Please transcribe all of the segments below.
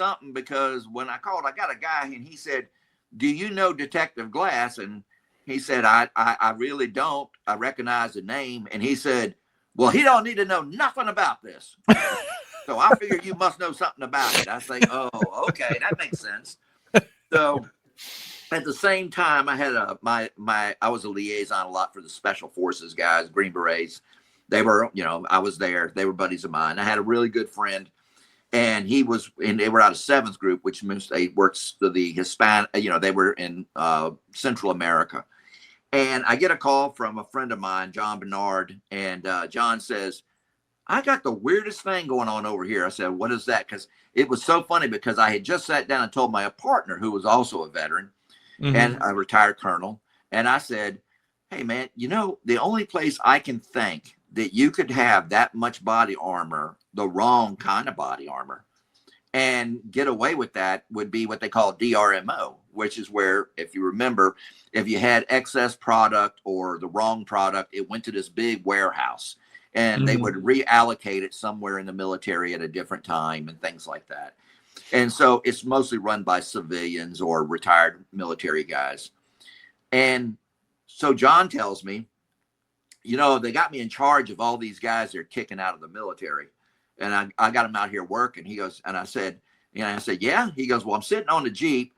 something, because when I called, I got a guy and he said, do you know Detective Glass? And he said, I really don't. I recognize the name. And he said, well, he don't need to know nothing about this. So I figured you must know something about it. I say, oh, okay, that makes sense. So at the same time, I had I was a liaison a lot for the Special Forces guys, Green Berets. They were, I was there. They were buddies of mine. I had a really good friend, and they were out of 7th Group, which means they worked for the Hispanic, they were in Central America. And I get a call from a friend of mine, John Bernard, and John says, I got the weirdest thing going on over here. I said, what is that? Because it was so funny, because I had just sat down and told my partner, who was also a veteran and a retired colonel. And I said, hey, man, the only place I can think that you could have that much body armor, the wrong kind of body armor, and get away with that would be what they call DRMO, which is where, if you remember, if you had excess product or the wrong product, it went to this big warehouse. And they would reallocate it somewhere in the military at a different time and things like that. And so it's mostly run by civilians or retired military guys. And so John tells me, they got me in charge of all these guys they're kicking out of the military. And I got him out here working. He goes, and I said, yeah. He goes, well, I'm sitting on the Jeep,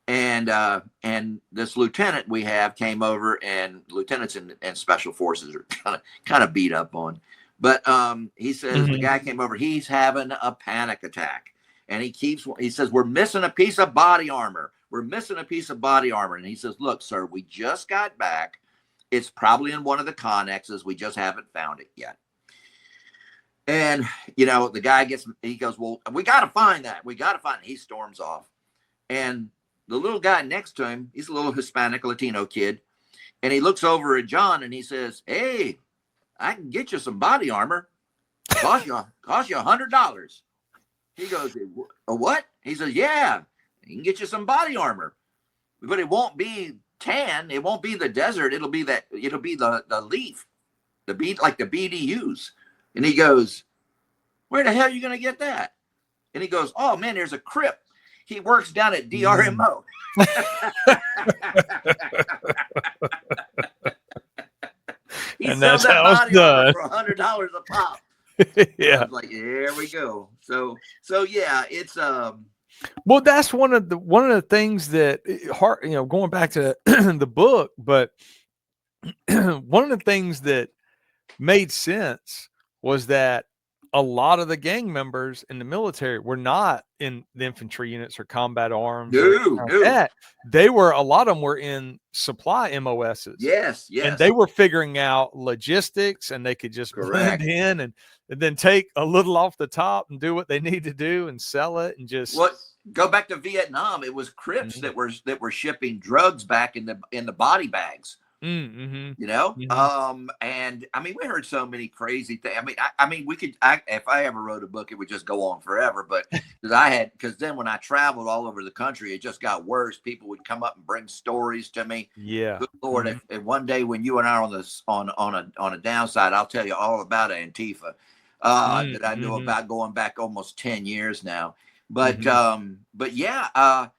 and this lieutenant we have came over, and lieutenants and Special Forces are kind of beat up on. But he says the guy came over, he's having a panic attack. And he says, we're missing a piece of body armor. We're missing a piece of body armor. And he says, look, sir, we just got back. It's probably in one of the connexes. We just haven't found it yet. And, the guy he goes, well, we got to find that. We got to find it. He storms off. And the little guy next to him, he's a little Hispanic Latino kid. And he looks over at John and he says, hey, I can get you some body armor. Cost you $100. He goes, a what? He says, yeah, he can get you some body armor, but it won't be tan. It won't be the desert. It'll be the leaf, like the BDUs. And he goes, where the hell are you going to get that? And he goes, oh man, there's a Crip. He works down at DRMO. He sells that body armor for $100 a pop. Yeah. I was like, here we go. So yeah, it's well, that's one of the things that going back to the book, but one of the things that made sense was that a lot of the gang members in the military were not in the infantry units or combat arms. No. A lot of them were in supply MOSs. Yes. And they were figuring out logistics, and they could just blend in and then take a little off the top and do what they need to do and sell it and just go back to Vietnam. It was Crips that were shipping drugs back in the body bags. And I mean, we heard so many crazy things. I mean, if I ever wrote a book, it would just go on forever. But because then when I traveled all over the country, it just got worse. People would come up and bring stories to me. Yeah, good Lord! If one day when you and I are on a downside, I'll tell you all about Antifa that I knew about going back almost 10 years now. But yeah.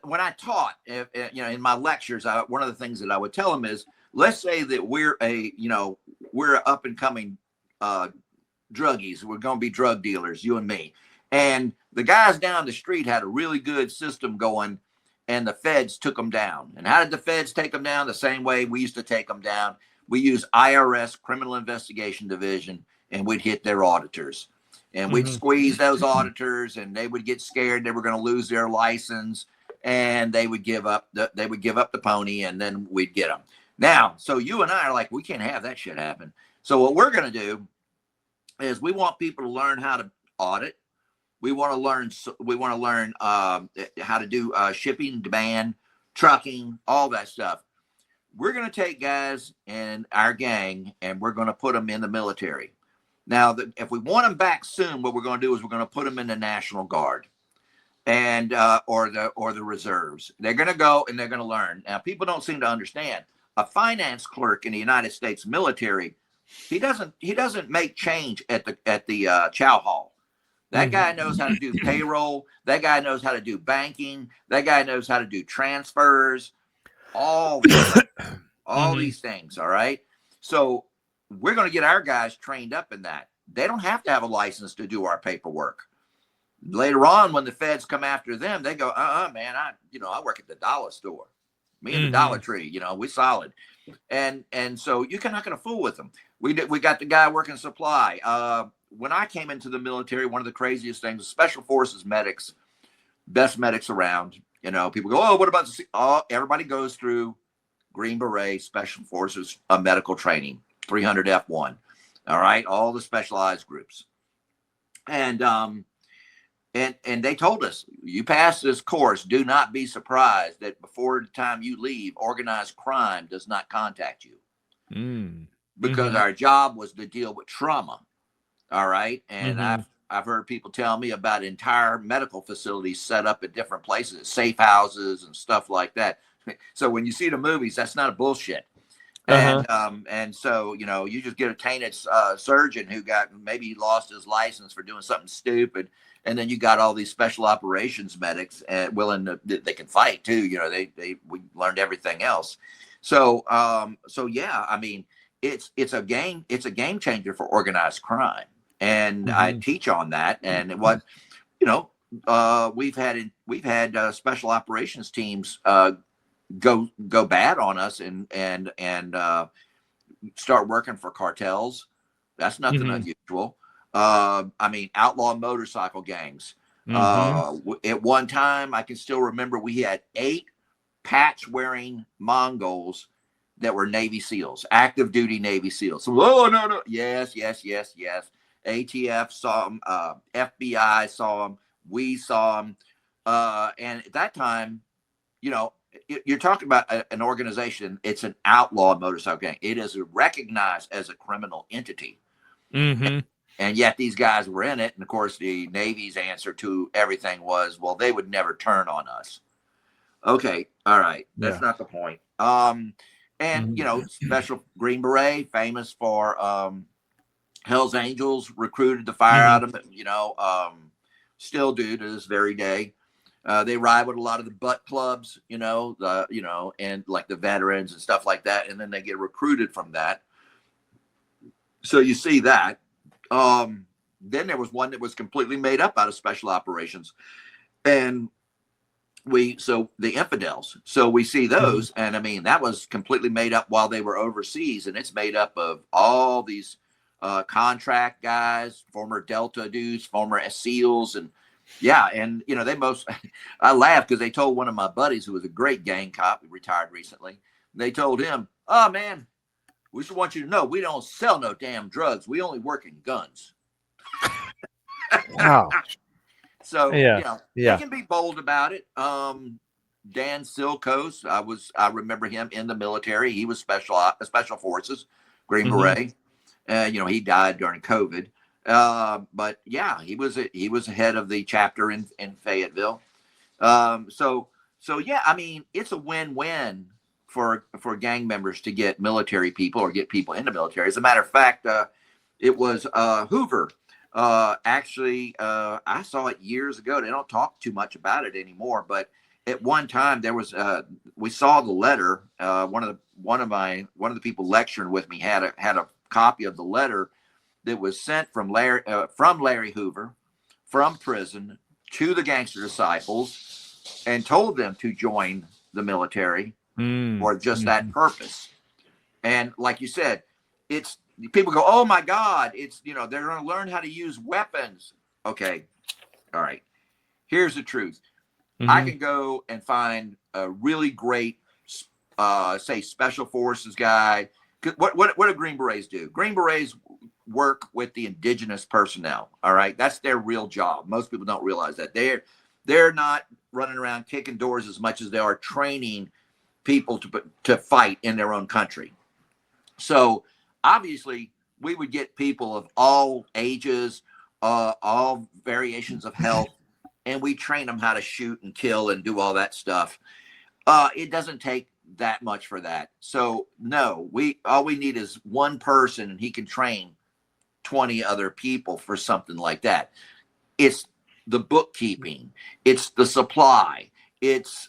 When I taught, in my lectures, one of the things that I would tell them is, let's say that we're up and coming druggies. We're going to be drug dealers, you and me. And the guys down the street had a really good system going, and the feds took them down. And how did the feds take them down? The same way we used to take them down. We used IRS, Criminal Investigation Division, and we'd hit their auditors. And we'd squeeze those auditors, and they would get scared they were going to lose their license, and they would give up the pony, and then we'd get them. Now, so you and I are like, we can't have that shit happen. So what we're going to do is we want people to learn how to audit. We want to learn how to do shipping, demand, trucking, all that stuff. We're going to take guys in our gang, and we're going to put them in the military. Now, if we want them back soon, what we're going to do is we're going to put them in the National Guard and or the reserves. They're going to go and they're going to learn. Now, people don't seem to understand. A finance clerk in the United States military, he doesn't make change at the chow hall. That guy knows how to do payroll. That guy knows how to do banking. That guy knows how to do transfers. All these things. All right. So we're going to get our guys trained up in that. They don't have to have a license to do our paperwork. Later on, when the feds come after them, they go, man, I work at the dollar store. Me and the Dollar Tree, we solid. And so you're not going to fool with them. We got the guy working supply. When I came into the military, one of the craziest things, special forces medics, best medics around, people go, oh, what about everybody goes through Green Beret Special Forces medical training, 300 F1. All right. All the specialized groups. And they told us, you pass this course, do not be surprised that before the time you leave, organized crime does not contact you. Because our job was to deal with trauma. All right. And I've heard people tell me about entire medical facilities set up at different places, safe houses and stuff like that. So when you see the movies, that's not a bullshit. And so, you just get a tainted surgeon who maybe lost his license for doing something stupid. And then you got all these special operations medics they can fight too. We learned everything else. So yeah, I mean, it's a game changer for organized crime. And I teach on that. And what, we've had special operations teams go bad on us and start working for cartels. That's nothing unusual. I mean, outlaw motorcycle gangs. At one time, I can still remember we had 8 patch-wearing Mongols that were Navy SEALs, active duty Navy SEAls. So, no. Yes. ATF saw them. FBI saw them. We saw them. And at that time, you're talking about an organization. It's an outlaw motorcycle gang. It is recognized as a criminal entity. And yet these guys were in it. And of course, the Navy's answer to everything was, well, they would never turn on us. Okay. All right. That's not the point. Special Green Beret, famous for Hell's Angels, recruited the fire out of it, still do to this very day. They ride with a lot of the butt clubs, and like the veterans and stuff like that. And then they get recruited from that. So you see that. Then there was one that was completely made up out of special operations. And the infidels. So we see those. And I mean, that was completely made up while they were overseas. And it's made up of all these contract guys, former Delta dudes, former SEALs, and I laughed because they told one of my buddies who was a great gang cop, who retired recently. They told him, "Oh man, we just want you to know we don't sell no damn drugs. We only work in guns." Wow. So they can be bold about it. Dan Silkos, I remember him in the military. He was special forces, Green Beret. He died during COVID. But yeah, he was head of the chapter in Fayetteville. So yeah, I mean, it's a win-win for gang members to get military people or get people in the military. As a matter of fact, it was Hoover. Actually, I saw it years ago. They don't talk too much about it anymore, but at one time there was we saw the letter. One of the people lecturing with me had a copy of the letter that was sent from Larry Hoover from prison to the Gangster Disciples and told them to join the military for just that purpose. And like you said, it's people go, oh my God, it's they're going to learn how to use weapons. Okay, all right. Here's the truth. I can go and find a really great, say, special forces guy. What do Green Berets do? Green Berets work with the indigenous personnel. All right. That's their real job. Most people don't realize that. They're not running around kicking doors as much as they are training people to fight in their own country. So obviously we would get people of all ages, all variations of health, and we train them how to shoot and kill and do all that stuff. It doesn't take that much for that. So no, all we need is one person and he can train 20 other people for something like that. it's the bookkeeping, it's the supply, it's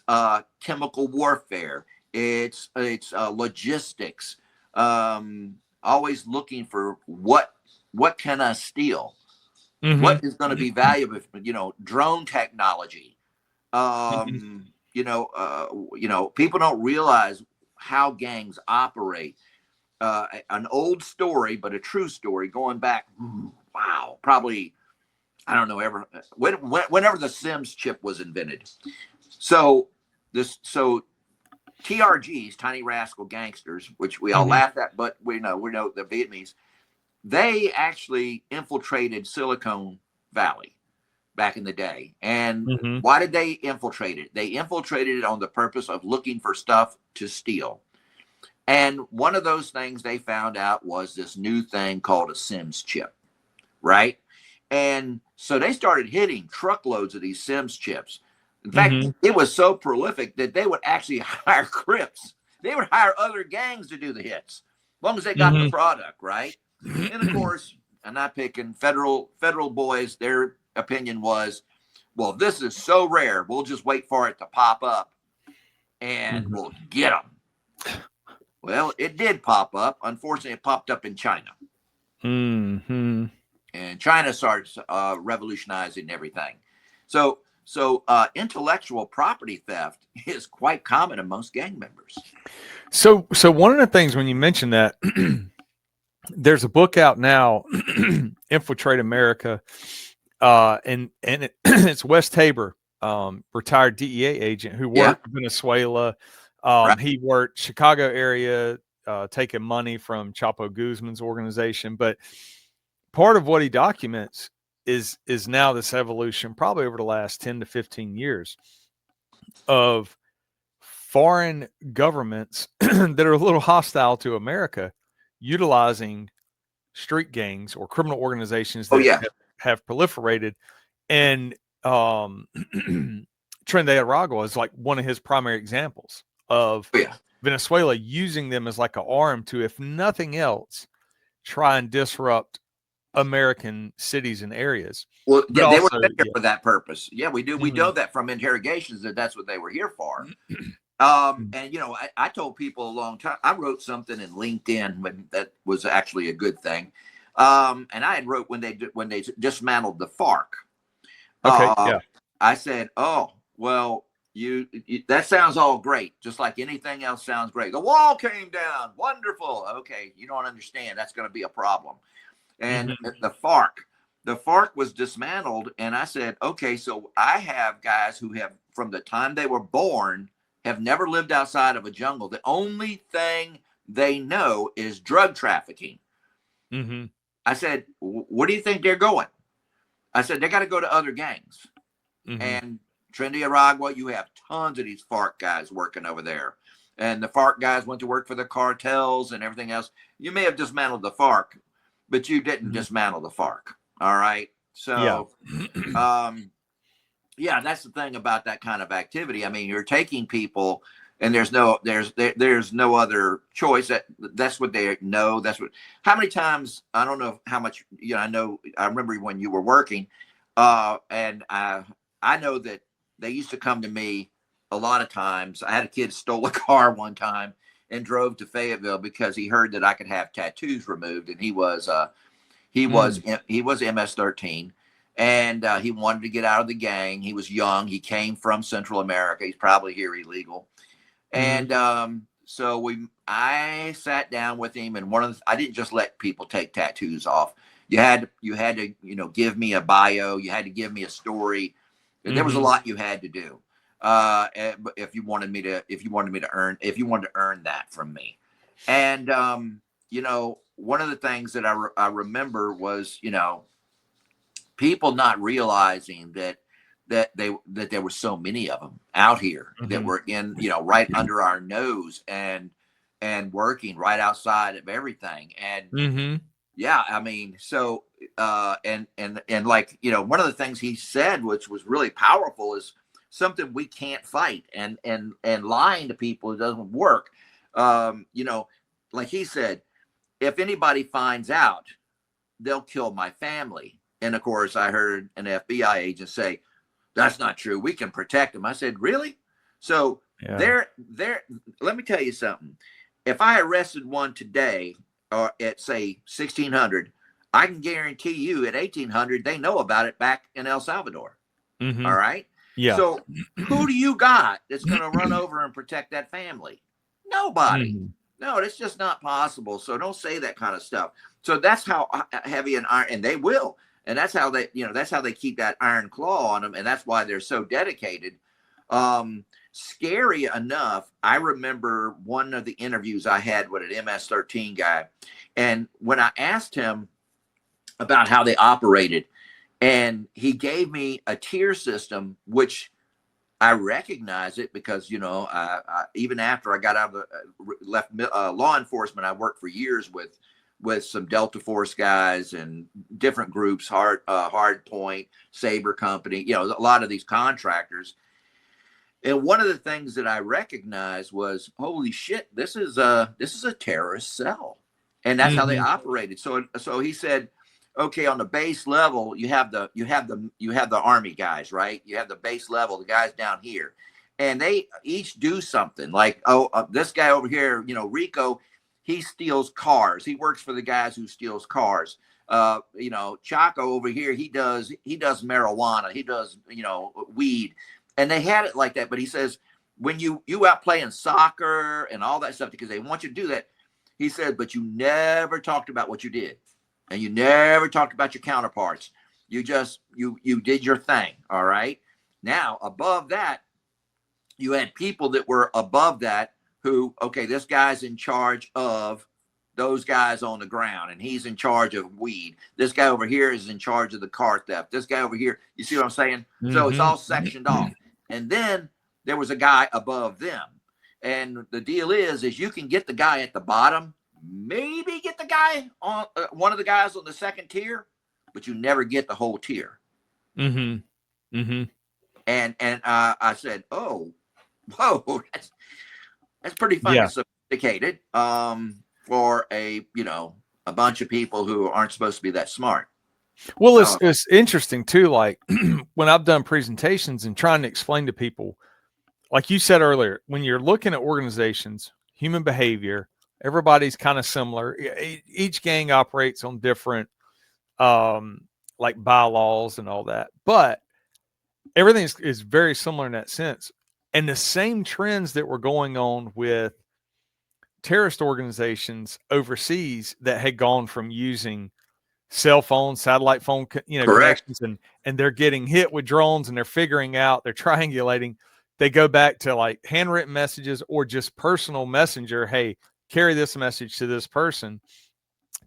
chemical warfare, it's logistics, always looking for what can I steal, what is going to be valuable, drone technology. People don't realize how gangs operate. An old story, but a true story going back, wow, probably, I don't know, whenever the Sims chip was invented. So TRGs, Tiny Rascal Gangsters, which we all laugh at, but we know the Vietnamese, they actually infiltrated Silicon Valley back in the day. And why did they infiltrate it? They infiltrated it on the purpose of looking for stuff to steal. And one of those things they found out was this new thing called a Sims chip, right? And so they started hitting truckloads of these Sims chips. In fact, it was so prolific that they would actually hire Crips. They would hire other gangs to do the hits, as long as they got the product, right? And of course, I'm not picking federal boys. Their opinion was, well, this is so rare, we'll just wait for it to pop up and we'll get them. Well, it did pop up. Unfortunately, it popped up in China. And China starts revolutionizing everything. So intellectual property theft is quite common amongst gang members. So one of the things when you mentioned that, there's a book out now, Infiltrate America, and it's Wes Tabor, retired DEA agent who worked in Venezuela. He worked Chicago area, taking money from Chapo Guzman's organization. But part of what he documents is now this evolution, probably over the last 10 to 15 years, of foreign governments that are a little hostile to America, utilizing street gangs or criminal organizations that have proliferated. And Trinidad and Tobago is like one of his primary examples of Venezuela using them as like an arm to, if nothing else, try and disrupt American cities and areas. Well, they were there for that purpose. Yeah, we do. We know that from interrogations that's what they were here for. And I told people a long time. I wrote something in LinkedIn when that was actually a good thing. And I had wrote when they dismantled the FARC. I said, oh well. You that sounds all great, just like anything else sounds great. The wall came down, wonderful. Okay, you don't understand. That's going to be a problem. And the FARC was dismantled, and I said, okay, so I have guys who have, from the time they were born, have never lived outside of a jungle. The only thing they know is drug trafficking. I said, where do you think they're going? I said, they got to go to other gangs. And Trinidad and Tobago, you have tons of these FARC guys working over there. And the FARC guys went to work for the cartels and everything else. You may have dismantled the FARC, but you didn't dismantle the FARC. All right. So, that's the thing about that kind of activity. I mean, you're taking people and there's no other choice. That's what they know. How many times, I don't know how much, I remember when you were working, and I know that they used to come to me a lot of times. I had a kid stole a car one time and drove to Fayetteville because he heard that I could have tattoos removed, and he was MS-13, and he wanted to get out of the gang. He was young. He came from Central America. He's probably here illegal, and I sat down with him, and I didn't just let people take tattoos off. You had to give me a bio. You had to give me a story. There was a lot you had to do if you wanted to earn that from me. And one of the things that I remember was people not realizing that there were so many of them out here that were in right under our nose and working right outside of everything. And I mean, so and like one of the things he said, which was really powerful, is something we can't fight, and lying to people doesn't work. Like he said, if anybody finds out, they'll kill my family. And of course, I heard an FBI agent say, "That's not true. We can protect them." I said, "Really?" So let me tell you something. If I arrested one today, or at say 1600, I can guarantee you at 1800 they know about it back in El Salvador. Mm-hmm. All right. Yeah. So who do you got that's going to run over and protect that family? Nobody. Mm-hmm. No, that's just not possible. So don't say that kind of stuff. So that's how heavy an iron, and they will. And that's how that's how they keep that iron claw on them. And that's why they're so dedicated. Scary enough, I remember one of the interviews I had with an MS-13 guy. And when I asked him about how they operated, and he gave me a tier system, which I recognize it because, I even after I got out of the left law enforcement, I worked for years with some Delta Force guys and different groups, Hard Point, Saber Company, a lot of these contractors. And one of the things that I recognized was, holy shit, this is a terrorist cell, and that's how they operated. So he said, okay, on the base level, you have the Army guys, right? You have the base level, the guys down here, and they each do something. Like, this guy over here, Rico, he steals cars. He works for the guys who steals cars. Chaco over here, he does marijuana. He does, weed. And they had it like that. But he says, when you out playing soccer and all that stuff, because they want you to do that, he said, but you never talked about what you did. And you never talked about your counterparts. You just, you did your thing. All right. Now, above that, you had people that were above that who, okay, this guy's in charge of those guys on the ground, and he's in charge of weed. This guy over here is in charge of the car theft. This guy over here, you see what I'm saying? Mm-hmm. So it's all sectioned off. And then there was a guy above them. And the deal is you can get the guy at the bottom, maybe get the guy on one of the guys on the second tier, but you never get the whole tier. Mm-hmm. Mm-hmm. And I said, oh, whoa, that's pretty fucking sophisticated for a bunch of people who aren't supposed to be that smart. Well, it's interesting too. Like when I've done presentations and trying to explain to people, like you said earlier, when you're looking at organizations, human behavior, everybody's kind of similar. Each gang operates on different, like bylaws and all that, but everything is very similar in that sense. And the same trends that were going on with terrorist organizations overseas that had gone from using cell phone, satellite phone, connections, and they're getting hit with drones, and they're figuring out, they're triangulating. They go back to like handwritten messages or just personal messenger. Hey, carry this message to this person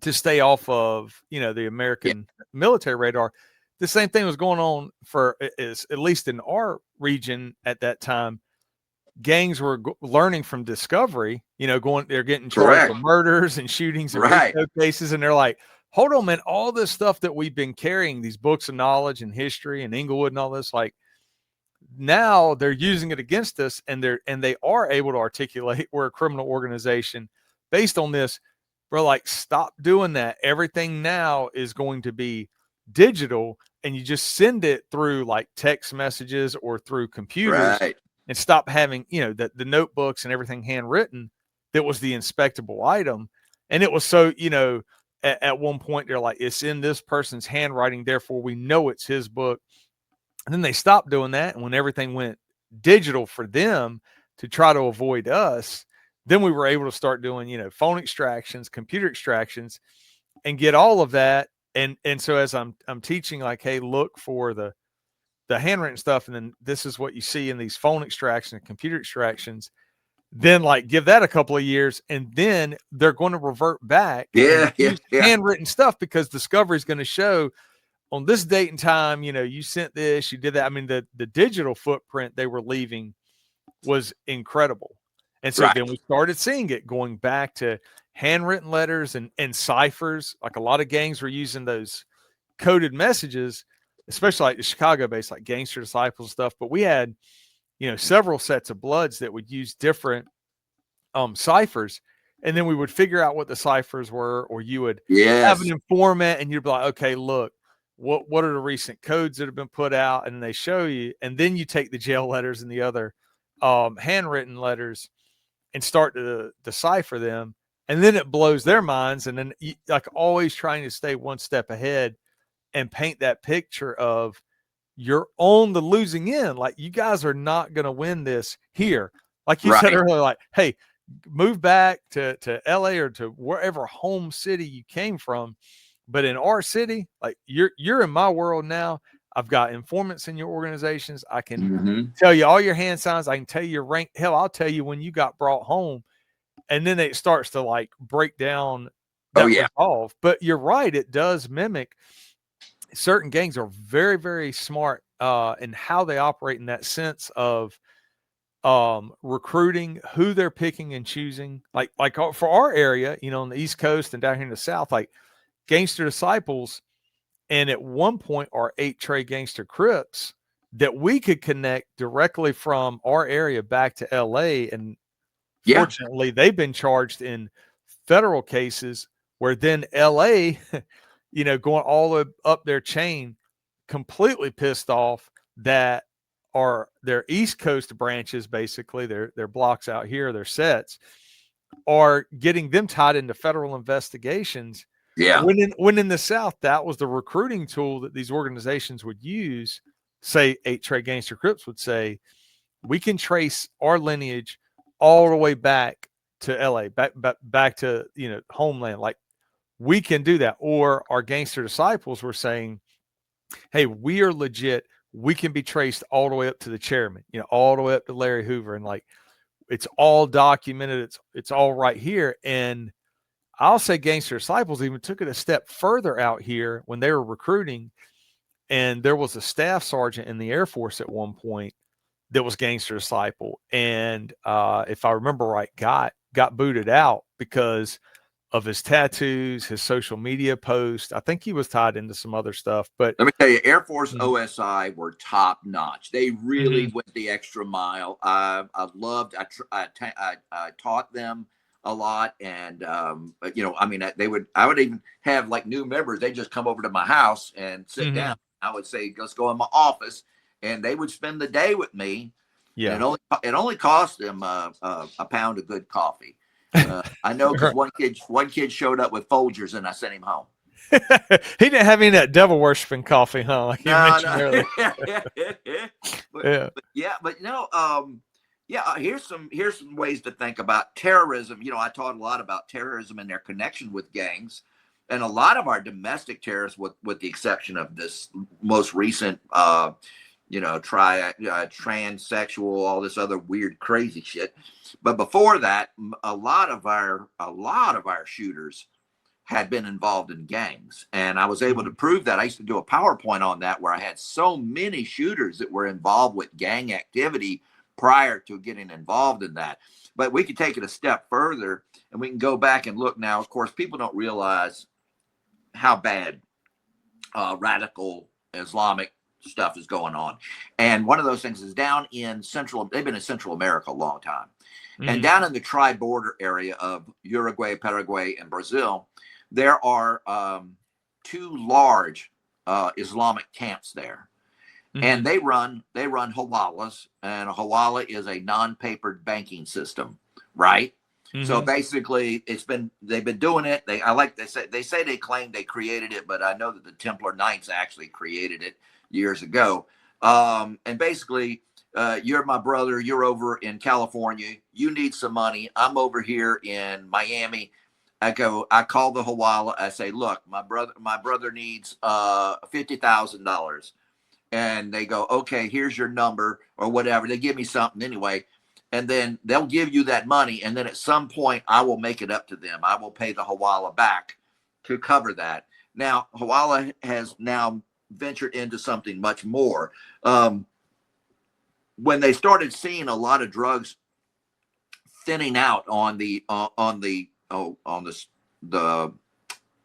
to stay off of, the American military radar. The same thing was going on at least in our region at that time. Gangs were learning from Discovery, they're getting charged for murders and shootings and RICO cases. And they're like, hold on, man, all this stuff that we've been carrying, these books of knowledge and history and Inglewood and all this, like now they're using it against us, and they are able to articulate we're a criminal organization based on this. We're like, stop doing that. Everything now is going to be digital, and you just send it through like text messages or through computers, and stop having, the notebooks and everything handwritten. That was the inspectable item. And it was so, at one point they're like, it's in this person's handwriting, therefore we know it's his book. And then they stopped doing that. And when everything went digital for them to try to avoid us, then we were able to start doing, phone extractions, computer extractions, and get all of that. And so as I'm teaching, like, hey, look for the handwritten stuff, and then this is what you see in these phone extractions and computer extractions. Then like give that a couple of years, and then they're going to revert back. Handwritten stuff, because Discovery is going to show on this date and time, you sent this, you did that. I mean, the digital footprint they were leaving was incredible. And so then we started seeing it going back to handwritten letters and ciphers. Like a lot of gangs were using those coded messages, especially like the Chicago based, like Gangster Disciples stuff. But we had, several sets of Bloods that would use different ciphers. And then we would figure out what the ciphers were, or you would have an informant, and you'd be like, okay, look, what are the recent codes that have been put out, and they show you, and then you take the jail letters and the other handwritten letters and start to decipher them, and then it blows their minds, and then like always trying to stay one step ahead and paint that picture of you're on the losing end. Like, you guys are not going to win this here. Like you said earlier, like, hey, move back to LA or to wherever home city you came from. But in our city, like, you're in my world now. I've got informants in your organizations. I can tell you all your hand signs. I can tell you your rank. Hell, I'll tell you when you got brought home. And then it starts to like break down that resolve. But you're right. It does mimic. Certain gangs are very, very smart in how they operate, in that sense of recruiting, who they're picking and choosing. Like for our area, you know, on the East Coast and down here in the South, like Gangster Disciples, and at one point our 8 Trey Gangster Crips, that we could connect directly from our area back to LA. And fortunately, they've been charged in federal cases where then LA, you know, going all the way up their chain, completely pissed off that are their East Coast branches, basically their blocks out here, their sets, are getting them tied into federal investigations. When in the South, that was the recruiting tool that these organizations would use. Say 8 Trey Gangster Crips would say, we can trace our lineage all the way back to LA, back to, you know, homeland. Like, we can do that. Or our Gangster Disciples were saying, hey, we are legit. We can be traced all the way up to the chairman, you know, all the way up to Larry Hoover. And like, it's all documented. It's all right here. And I'll say Gangster Disciples even took it a step further out here when they were recruiting. And there was a staff sergeant in the Air Force at one point that was Gangster Disciple. And if I remember right, got booted out because of his tattoos, his social media posts. I think he was tied into some other stuff. But let me tell you, Air Force OSI were top notch. They really went the extra mile. I loved. I taught them a lot, and you know, I mean, I would even have like new members. They just come over to my house and sit down. I would say, let's go in my office, and they would spend the day with me. Yeah, and it only cost them a pound of good coffee. I know, because one kid showed up with Folgers, and I sent him home. He didn't have any of that devil worshiping coffee, huh? Like you mentioned earlier. But you know, here's some ways to think about terrorism. You know, I taught a lot about terrorism and their connection with gangs, and a lot of our domestic terrorists, with the exception of this most recent, you know, transsexual, all this other weird, crazy shit. But before that, a lot of our shooters had been involved in gangs, and I was able to prove that. I used to do a PowerPoint on that, where I had so many shooters that were involved with gang activity prior to getting involved in that. But we could take it a step further, and we can go back and look now. Of course, people don't realize how bad radical Islamic stuff is going on. And one of those things is down in they've been in Central America a long time. And down in the tri-border area of Uruguay, Paraguay, and Brazil, there are 2 large Islamic camps there. And they run hawalas, and a hawala is a non-papered banking system, right? So basically, they've been doing it. They say they claim they created it, but I know that the Templar Knights actually created it years ago. And basically, you're my brother. You're over in California. You need some money. I'm over here in Miami. I call the hawala. I say, look, my brother needs $50,000. And they go, okay, here's your number or whatever. They give me something anyway. And then they'll give you that money. And then at some point, I will make it up to them. I will pay the hawala back to cover that. Now, hawala has now ventured into something much more. When they started seeing a lot of drugs thinning out on the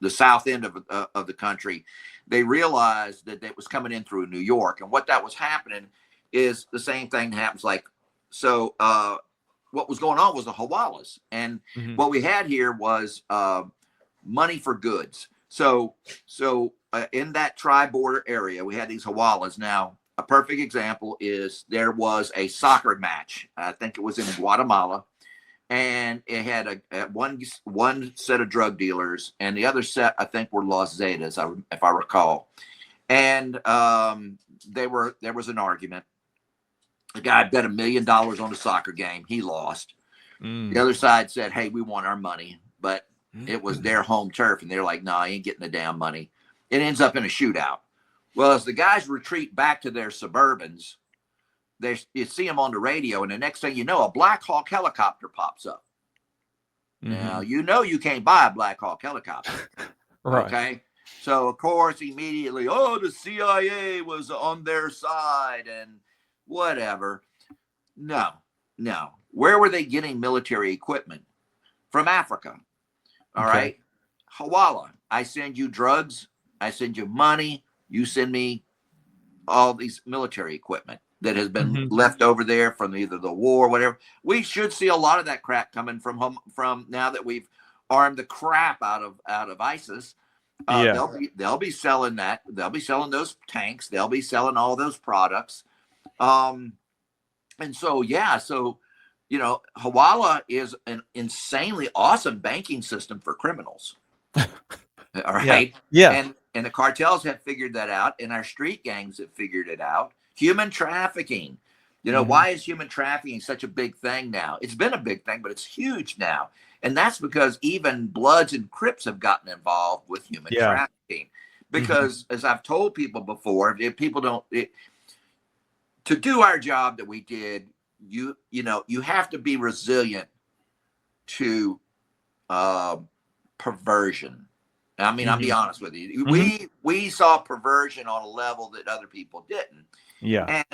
south end of the country, they realized that it was coming in through New York. And what that was happening is the same thing happens. So what was going on was the hawalas. And what we had here was money for goods. So in that tri-border area, we had these hawalas. Now, a perfect example is there was a soccer match. I think it was in Guatemala, and it had one set of drug dealers, and the other set I think were Los Zetas, if I recall. And there was an argument. The guy bet $1 million on the soccer game. He lost. The other side said, "Hey, we want our money," but it was their home turf, and they're like, "No, I ain't getting the damn money." It ends up in a shootout. Well, as the guys retreat back to their Suburbans, you see them on the radio, and the next thing you know, a Black Hawk helicopter pops up. Now, you can't buy a Black Hawk helicopter. Right. Okay? So, of course, immediately, the CIA was on their side and whatever. No. Where were they getting military equipment? From Africa. All right? Hawala. I send you drugs. I send you money. You send me all these military equipment that has been left over there from either the war or whatever. We should see a lot of that crap coming from now that we've armed the crap out of ISIS. They'll be selling that. They'll be selling those tanks. They'll be selling all those products. And so, Hawala is an insanely awesome banking system for criminals. All right. Yeah. And the cartels have figured that out, and our street gangs have figured it out. Human trafficking. Why is human trafficking such a big thing now? It's been a big thing, but it's huge now. And that's because even Bloods and Crips have gotten involved with human trafficking. Because as I've told people before, if people don't, to do our job that we did, you have to be resilient to perversion. I mean, I'll be honest with you. We saw perversion on a level that other people didn't. Yeah.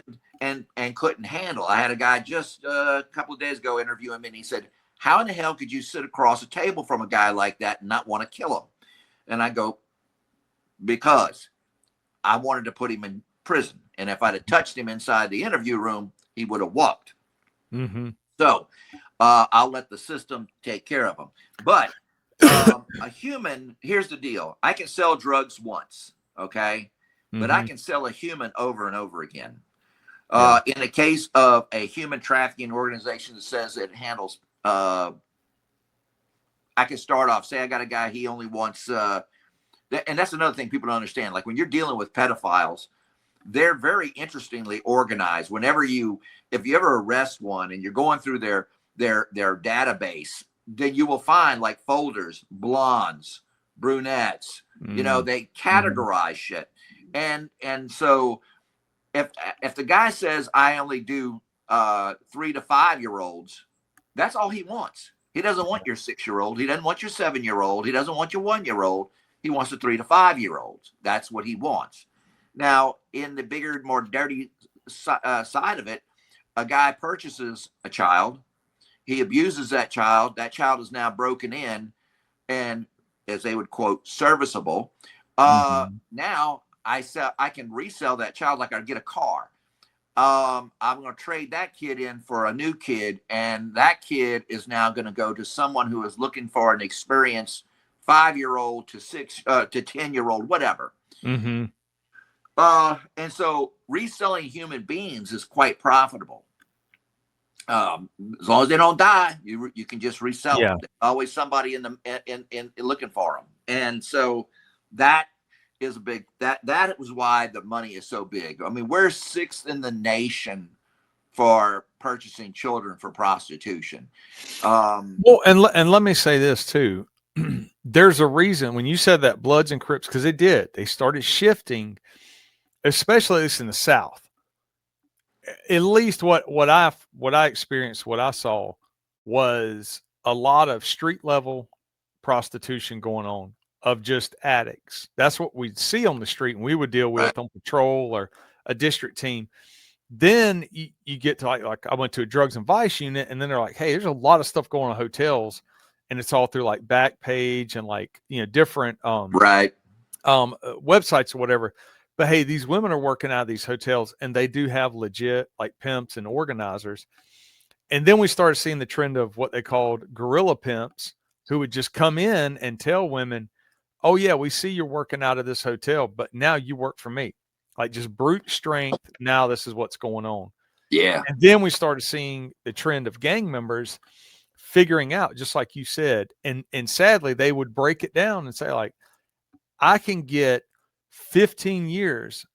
And couldn't handle. I had a guy just a couple of days ago interview him, and he said, "How in the hell could you sit across a table from a guy like that and not want to kill him?" And I go, "Because I wanted to put him in prison. And if I'd have touched him inside the interview room, he would have walked." So I'll let the system take care of him. But a human, here's the deal. I can sell drugs once, okay? But I can sell a human over and over again. In the case of a human trafficking organization that says it handles, I can start off, say I got a guy, he only wants, and that's another thing people don't understand. Like when you're dealing with pedophiles, they're very interestingly organized. If you ever arrest one and you're going through their database, then you will find like folders, blondes, brunettes, they categorize shit. And so if the guy says I only do 3 to 5 year olds, that's all he wants. He doesn't want your 6-year-old. He doesn't want your 7-year-old. He doesn't want your 1-year-old. He wants the 3 to 5 year olds. That's what he wants. Now, in the bigger, more dirty side of it, a guy purchases a child. He abuses that child. That child is now broken in and, as they would quote, serviceable. Now I can resell that child like I get a car. I'm going to trade that kid in for a new kid, and that kid is now going to go to someone who is looking for an experienced 5-year-old to 10-year-old, whatever. And so reselling human beings is quite profitable. As long as they don't die, you can just resell them. There's always somebody in looking for them, and so that is a big that was why the money is so big. I mean, we're 6th in the nation for purchasing children for prostitution. Well, and let me say this too. There's a reason when you said that Bloods and Crips, because they started shifting, especially this in the South. At least what I experienced, what I saw was a lot of street level prostitution going on of just addicts. That's what we'd see on the street and we would deal with on patrol or a district team. Then you get to like I went to a drugs and vice unit, and then they're like, hey, there's a lot of stuff going on in hotels, and it's all through like Backpage and like, different websites or whatever. But hey, these women are working out of these hotels, and they do have legit like pimps and organizers. And then we started seeing the trend of what they called guerrilla pimps, who would just come in and tell women, oh yeah, we see you're working out of this hotel, but now you work for me. Like just brute strength. Now this is what's going on. Yeah. And then we started seeing the trend of gang members figuring out, just like you said, and sadly they would break it down and say like, I can get 15 years,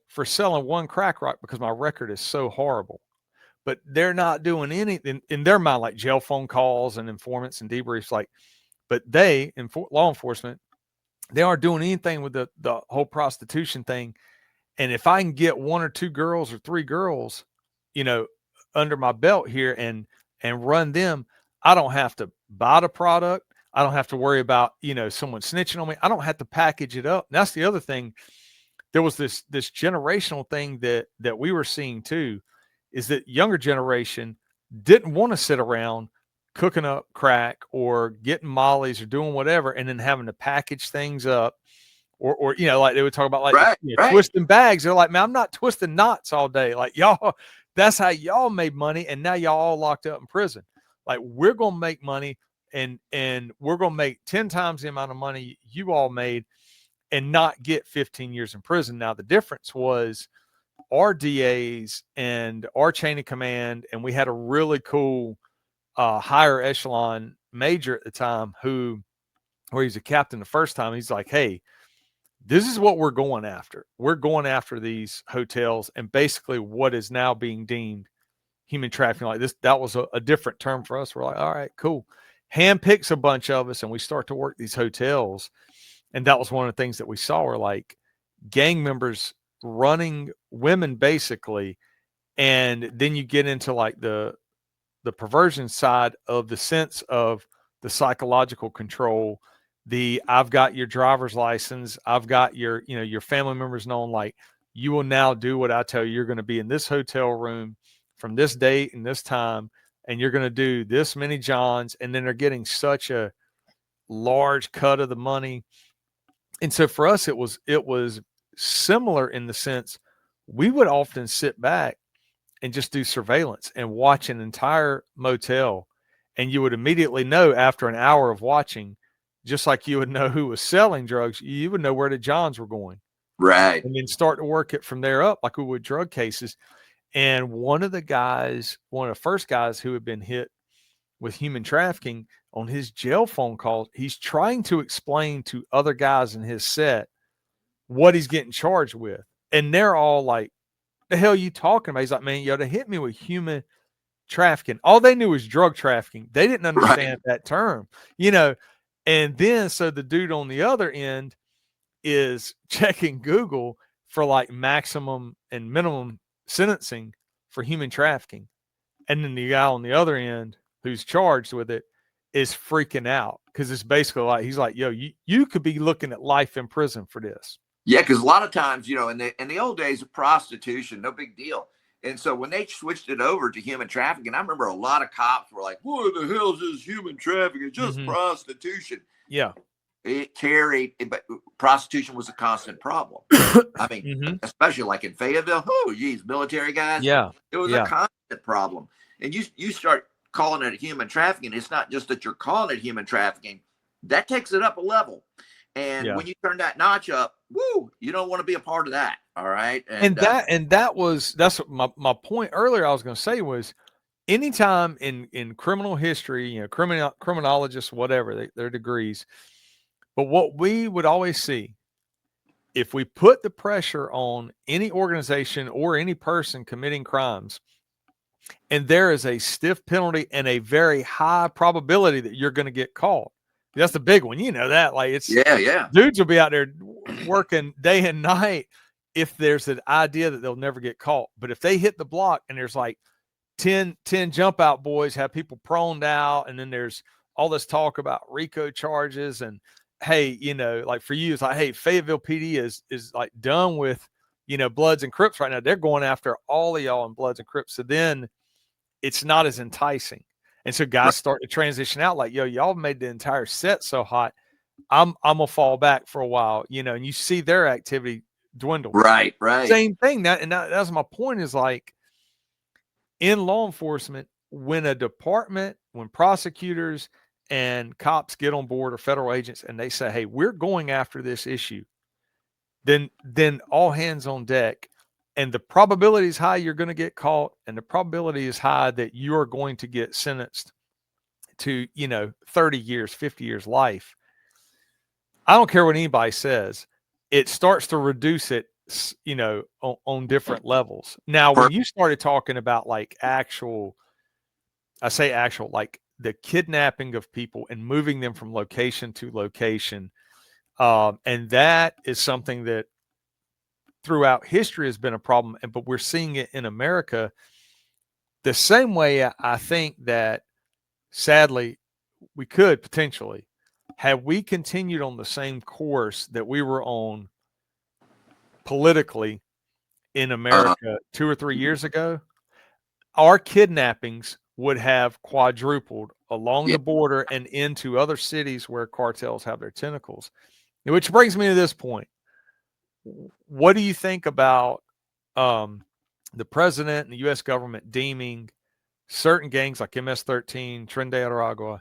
for selling one crack rock because my record is so horrible. But they're not doing anything in their mind, like jail phone calls and informants and debriefs. Like, but they, in law enforcement, they aren't doing anything with the whole prostitution thing. And if I can get one or two girls or three girls, under my belt here and run them, I don't have to buy the product. I don't have to worry about, someone snitching on me. I don't have to package it up. And that's the other thing. There was this generational thing that we were seeing too, is that younger generation didn't want to sit around cooking up crack or getting mollies or doing whatever and then having to package things up or like they would talk about like Right. twisting bags. They're like, man, I'm not twisting knots all day. Like y'all, that's how y'all made money. And now y'all all locked up in prison. Like we're going to make money and we're going to make 10 times the amount of money you all made and not get 15 years in prison. Now, the difference was our DAs and our chain of command, and we had a really cool higher echelon major at the time where he's a captain the first time. He's like, hey, this is what we're going after. We're going after these hotels and basically what is now being deemed human trafficking. Like this, that was a different term for us. We're like, all right, cool. Handpicks a bunch of us and we start to work these hotels. And that was one of the things that we saw were like gang members running women basically. And then you get into like the perversion side of the sense of the psychological control, I've got your driver's license. I've got your family members knowing like you will now do what I tell you. You're going to be in this hotel room from this date and this time, and you're going to do this many Johns. And then they're getting such a large cut of the money. And so for us, it was similar in the sense we would often sit back and just do surveillance and watch an entire motel. And you would immediately know after an hour of watching, just like you would know who was selling drugs, you would know where the Johns were going. Right. And then start to work it from there up, like we would drug cases. And one of the first guys who had been hit with human trafficking, on his jail phone calls, he's trying to explain to other guys in his set what he's getting charged with. And they're all like, the hell you talking about? He's like, man, they hit me with human trafficking. All they knew was drug trafficking. They didn't understand that term, And then, so the dude on the other end is checking Google for like maximum and minimum sentencing for human trafficking. And then the guy on the other end who's charged with it is freaking out because it's basically like, he's like, yo, you could be looking at life in prison for this. Yeah, because a lot of times, in the old days of prostitution, no big deal. And so when they switched it over to human trafficking, I remember a lot of cops were like, what the hell is this human trafficking? It's just prostitution. Yeah. But prostitution was a constant problem. I mean, especially like in Fayetteville, military guys. Yeah. It was a constant problem. And you start calling it human trafficking. It's not just that you're calling it human trafficking. That takes it up a level. And when you turn that notch up, you don't want to be a part of that. All right. That's what my point earlier I was going to say was anytime in criminal history, criminologists, whatever their degrees, but what we would always see, if we put the pressure on any organization or any person committing crimes, and there is a stiff penalty and a very high probability that you're going to get caught. That's the big one. You know that, like it's dudes will be out there working day and night if there's an idea that they'll never get caught. But if they hit the block and there's like 10 jump out boys, have people proned out, and then there's all this talk about RICO charges and hey, like for you, it's like, hey, Fayetteville PD is like done with, Bloods and Crips right now. They're going after all of y'all in Bloods and Crips. So then it's not as enticing. And so guys start to transition out like, yo, y'all made the entire set so hot. I'm gonna fall back for a while, and you see their activity dwindle. Right. Same thing. That's my point is like in law enforcement, when prosecutors and cops get on board, or federal agents, and they say, hey, we're going after this issue, then all hands on deck. And the probability is high you're going to get caught, and the probability is high that you're going to get sentenced to, 30 years, 50 years life. I don't care what anybody says. It starts to reduce it, on different levels. Now, when you started talking about like actual, like the kidnapping of people and moving them from location to location, and that is something that throughout history has been a problem, but we're seeing it in America the same way. I think that sadly we could potentially, have we continued on the same course that we were on politically in America 2 or 3 years ago, our kidnappings would have quadrupled along the border and into other cities where cartels have their tentacles. Which brings me to this point. What do you think about the president and the U.S. government deeming certain gangs like MS-13, Tren de Aragua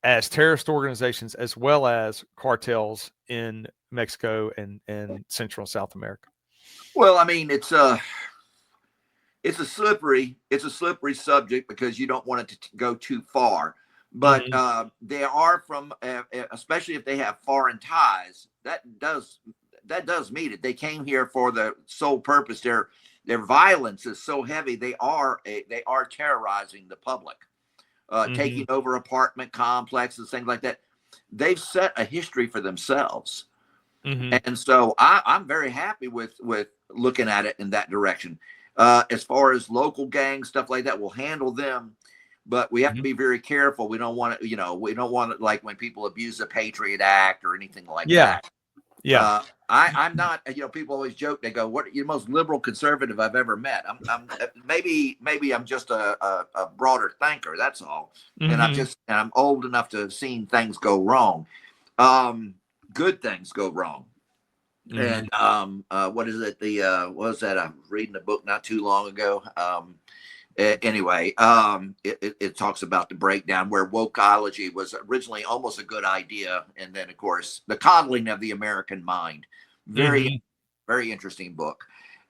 as terrorist organizations, as well as cartels in Mexico and Central and South America? Well, I mean, it's a slippery subject because you don't want it to go too far. But they are from, especially if they have foreign ties, that does mean it. They came here for the sole purpose. Their violence is so heavy. They are terrorizing the public, taking over apartment complexes, things like that. They've set a history for themselves. And so I'm very happy with looking at it in that direction. As far as local gangs, stuff like that, we'll handle them, but we have to be very careful. We don't want it, we don't want it like when people abuse the Patriot Act or anything like that. Yeah. I'm not, people always joke, they go, what, you're the most liberal conservative I've ever met. I'm maybe I'm just a broader thinker. That's all. And I'm old enough to have seen things go wrong. Good things go wrong. And what is it? What was that? I'm reading a book not too long ago. Anyway, it talks about the breakdown where wokeology was originally almost a good idea, and then of course the coddling of the American mind. Very, very interesting book.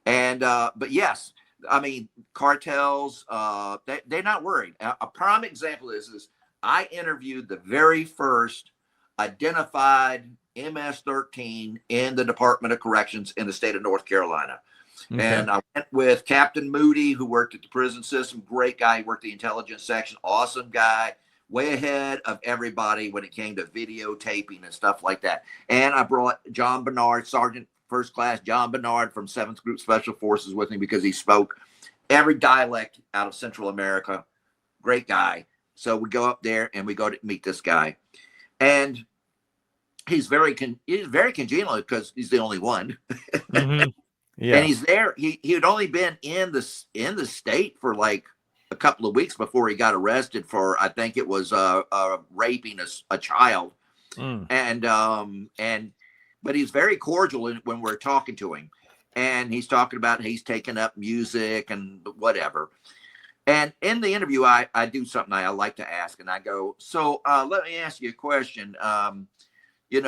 And but yes, I mean cartels. They're not worried. A prime example is I interviewed the very first identified MS-13 in the Department of Corrections in the state of North Carolina. Okay. And I went with Captain Moody, who worked at the prison system. Great guy. He worked the intelligence section. Awesome guy. Way ahead of everybody when it came to videotaping and stuff like that. And I brought John Bernard, Sergeant First Class John Bernard from 7th Group Special Forces with me because he spoke every dialect out of Central America. Great guy. So we go up there and we go to meet this guy. And he's very congenial because he's the only one. Yeah. And he's there. He had only been in the state for like a couple of weeks before he got arrested for, I think it was raping a child. But he's very cordial when we're talking to him, and he's talking about he's taking up music and whatever. And in the interview, I do something I like to ask, and I go, so let me ask you a question. You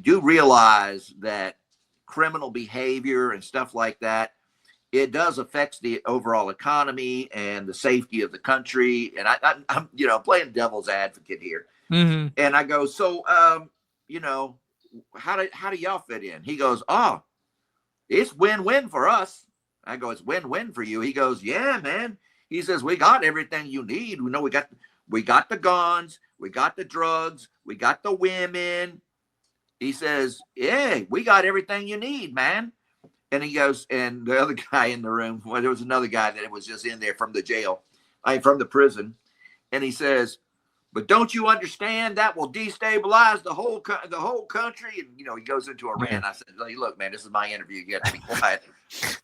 do realize that criminal behavior and stuff like that, it does affect the overall economy and the safety of the country. And I'm playing devil's advocate here. And I go, so, how do y'all fit in? He goes, oh, it's win-win for us. I go, it's win-win for you. He goes, yeah, man. He says, we got everything you need. We know we got the guns, we got the drugs, we got the women. He says, yeah, we got everything you need, man. And he goes, and the other guy in the room, well, there was another guy that was just in there from the jail, from the prison. And he says, but don't you understand that will destabilize the whole country? And, he goes into a rant. I said, look, man, this is my interview. You got to be quiet.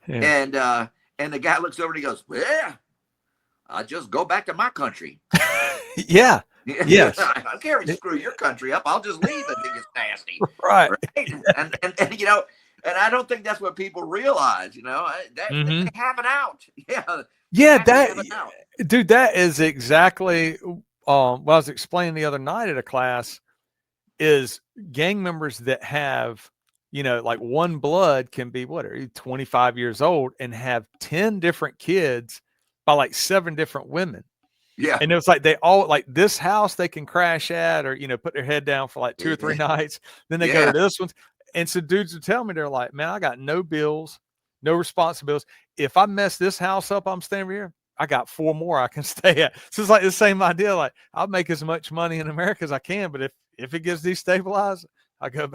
And the guy looks over and he goes, well, yeah, I'll just go back to my country. Yeah. Yes. I don't care if you screw your country up. I'll just leave it if it's nasty. Right. And and I don't think that's what people realize, they have it out. Yeah. Yeah. Dude, that is exactly what I was explaining the other night at a class is gang members that have, like one blood can be what are you 25 years old and have 10 different kids by like 7 different women. Yeah. And it was like they all like this house they can crash at or put their head down for like 2 or 3 nights. Then they go to this one. And so dudes would tell me, they're like, man, I got no bills, no responsibilities. If I mess this house up, I'm staying over here. I got 4 more I can stay at. So it's like the same idea. Like I'll make as much money in America as I can, but if it gets destabilized, I go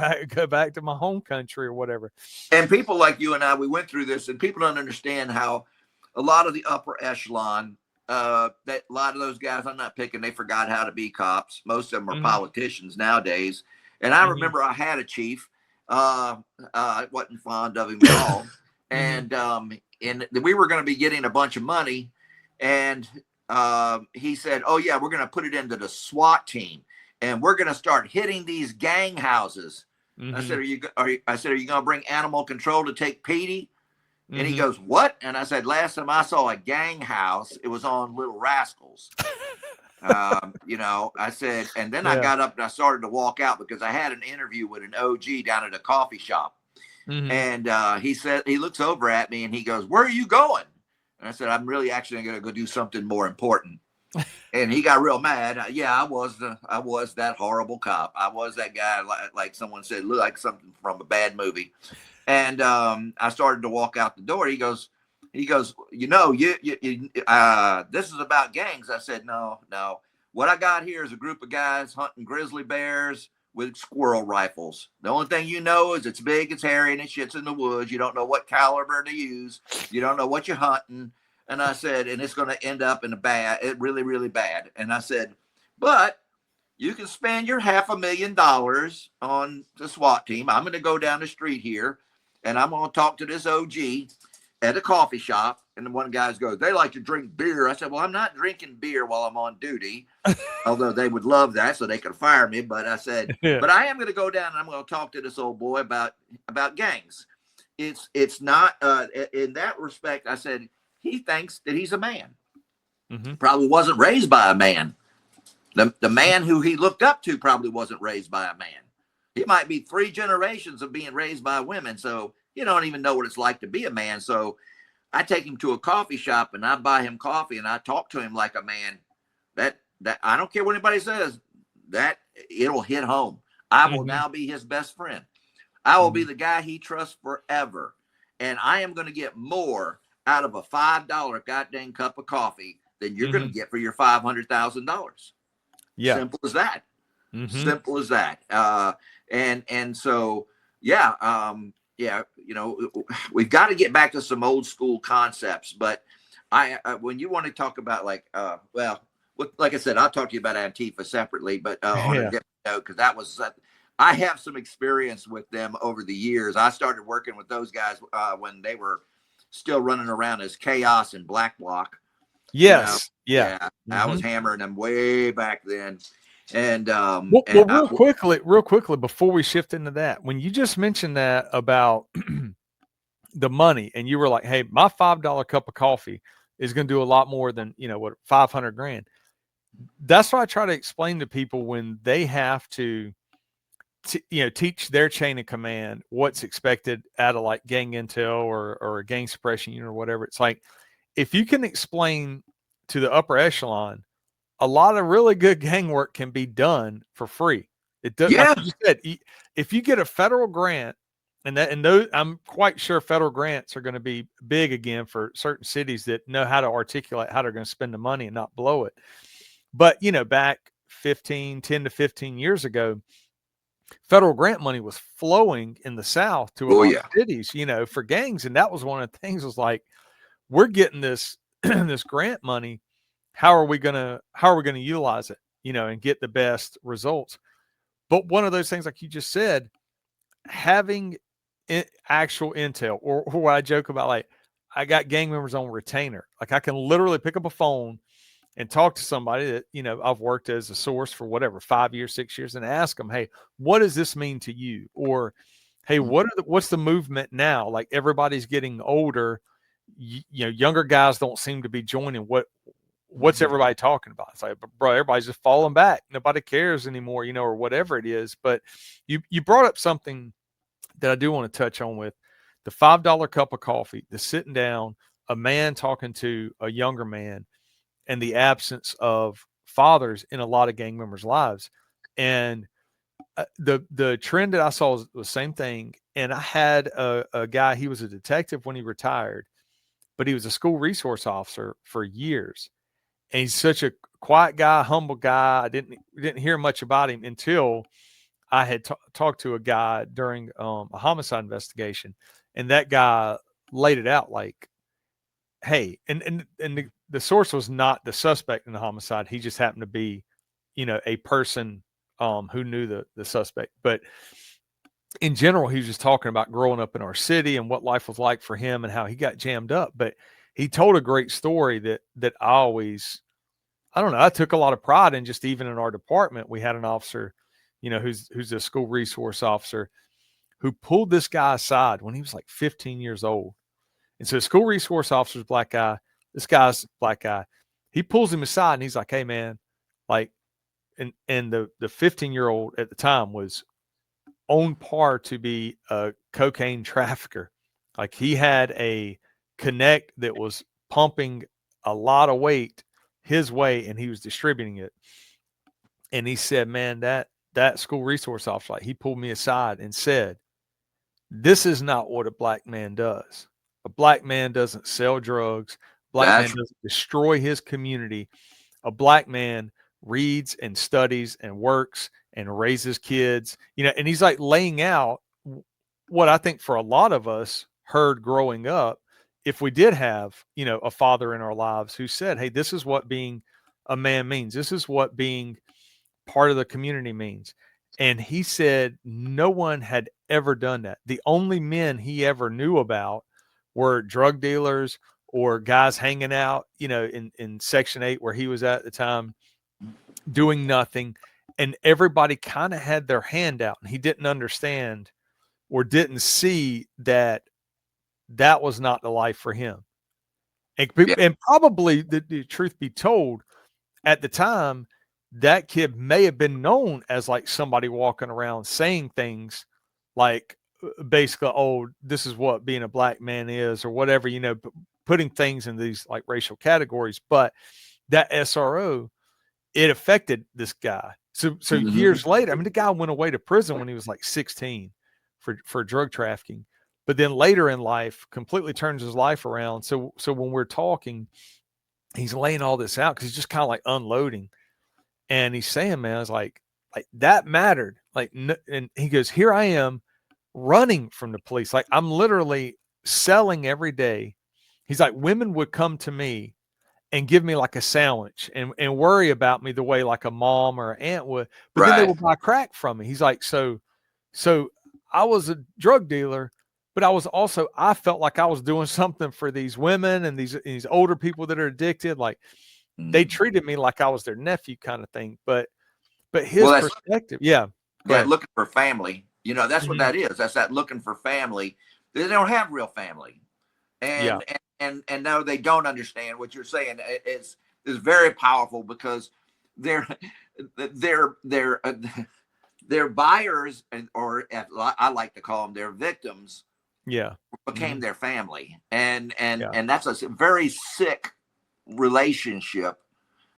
back to my home country or whatever. And people like you and I, we went through this, and people don't understand how a lot of the upper echelon, that a lot of those guys, I'm not picking, they forgot how to be cops. Most of them are politicians nowadays. And I remember I had a chief. I wasn't fond of him at all. And we were going to be getting a bunch of money. And he said, oh, yeah, we're going to put it into the SWAT team. And we're going to start hitting these gang houses. I said, are you going to bring animal control to take Petey? And he goes, what? And I said, last time I saw a gang house, it was on Little Rascals. I said, and then I got up and I started to walk out because I had an interview with an OG down at a coffee shop. And he said, he looks over at me and he goes, where are you going? And I said, I'm really actually going to go do something more important. And he got real mad. I was that horrible cop. I was that guy, like someone said, look like something from a bad movie. And I started to walk out the door. He goes, this is about gangs. I said, no. What I got here is a group of guys hunting grizzly bears with squirrel rifles. The only thing you know is it's big, it's hairy, and it shits in the woods. You don't know what caliber to use. You don't know what you're hunting. And I said, and it's going to end up in really, really bad. And I said, but you can spend your $500,000 on the SWAT team. I'm going to go down the street here and I'm going to talk to this OG at a coffee shop. And the one guy goes, they like to drink beer. I said, well, I'm not drinking beer while I'm on duty, although they would love that so they could fire me. But I said, but I am going to go down and I'm going to talk to this old boy about gangs. It's not in that respect. I said, he thinks that he's a man. Probably wasn't raised by a man. The man who he looked up to probably wasn't raised by a man. He might be 3 generations of being raised by women. So you don't even know what it's like to be a man. So I take him to a coffee shop and I buy him coffee and I talk to him like a man. That I don't care what anybody says, that it'll hit home. I will now be his best friend. I will be the guy he trusts forever. And I am going to get more out of a $5 goddamn cup of coffee than you're going to get for your $500,000. Yeah. Simple as that. Simple as that. And so, we've got to get back to some old school concepts. But when you want to talk about like I said, I'll talk to you about Antifa separately, but on a different note, because I have some experience with them over the years. I started working with those guys when they were still running around as Chaos and Black Bloc. Yes. I was hammering them way back then. And real quickly before we shift into that, when you just mentioned that about the money and you were like, hey, my $5 cup of coffee is going to do a lot more than, what, $500,000. That's what I try to explain to people when they have to teach their chain of command what's expected out of like gang intel or a gang suppression unit or whatever. It's like, if you can explain to the upper echelon, a lot of really good gang work can be done for free. It does. Like you said, if you get a federal grant, and those, I'm quite sure federal grants are going to be big again for certain cities that know how to articulate how they're going to spend the money and not blow it. But back 10 to 15 years ago, federal grant money was flowing in the South to a lot of cities, for gangs. And that was one of the things, was like, we're getting this, this grant money. How are we going to utilize it, and get the best results? But one of those things, like you just said, having actual intel, or what I joke about, like, I got gang members on retainer. Like, I can literally pick up a phone and talk to somebody that, I've worked as a source for whatever, 5 years, 6 years, and ask them, hey, what does this mean to you? Or, hey, what's the movement now? Like, everybody's getting older, younger guys don't seem to be joining. what's everybody talking about? It's like, bro, everybody's just falling back. Nobody cares anymore, you know, or whatever it is. But you brought up something that I do want to touch on with the $5 cup of coffee, the sitting down, a man talking to a younger man, and the absence of fathers in a lot of gang members' lives. And the trend that I saw was the same thing. And I had a guy, he was a detective when he retired, but he was a school resource officer for years. And he's such a quiet guy, humble guy. I didn't hear much about him until I had talked to a guy during a homicide investigation, and that guy laid it out like, hey, and the source was not the suspect in the homicide. He just happened to be, you know, a person who knew the suspect. But in general, he was just talking about growing up in our city and what life was like for him and how he got jammed up. But he told a great story that I always, I don't know, I took a lot of pride in. Just even in our department, we had an officer, you know, who's a school resource officer, who pulled this guy aside when he was like 15 years old. And so the school resource officer's black guy, this guy's black guy. He pulls him aside and he's like, hey man, like, and the 15-year-old at the time was on par to be a cocaine trafficker. Like, he had a connect that was pumping a lot of weight his way and he was distributing it. And he said, man, that school resource officer, like, he pulled me aside and said, this is not what a black man does. A black man doesn't sell drugs. Black man doesn't destroy his community. A black man reads and studies and works and raises kids, you know. And he's like laying out what I think for a lot of us heard growing up, if we did have, you know, a father in our lives who said, hey, this is what being a man means. This is what being part of the community means. And he said no one had ever done that. The only men he ever knew about were drug dealers or guys hanging out, you know, in Section 8 where he was at the time, doing nothing. And everybody kind of had their hand out, and he didn't understand or didn't see that that was not the life for him. And probably, the truth be told, at the time, that kid may have been known as like somebody walking around saying things like, basically, oh, this is what being a black man is, or whatever, you know, putting things in these like racial categories. But that SRO, it affected this guy. So years later, I mean, the guy went away to prison when he was like 16 for drug trafficking, but then later in life completely turns his life around. So when we're talking, he's laying all this out because he's just kind of like unloading. And he's saying, man, I was like that mattered. Like, and he goes, here I am running from the police. Like, I'm literally selling every day. He's like, women would come to me and give me like a sandwich and worry about me the way like a mom or an aunt would, but then they would buy crack from me. He's like, so I was a drug dealer, but I felt like I was doing something for these women and these older people that are addicted. Like, they treated me like I was their nephew kind of thing. But his perspective, looking for family, you know, that's what that is. That's that looking for family. They don't have real family. And no, they don't understand what you're saying. It's very powerful because they're buyers, or I like to call them their victims. Became their family, and that's a very sick relationship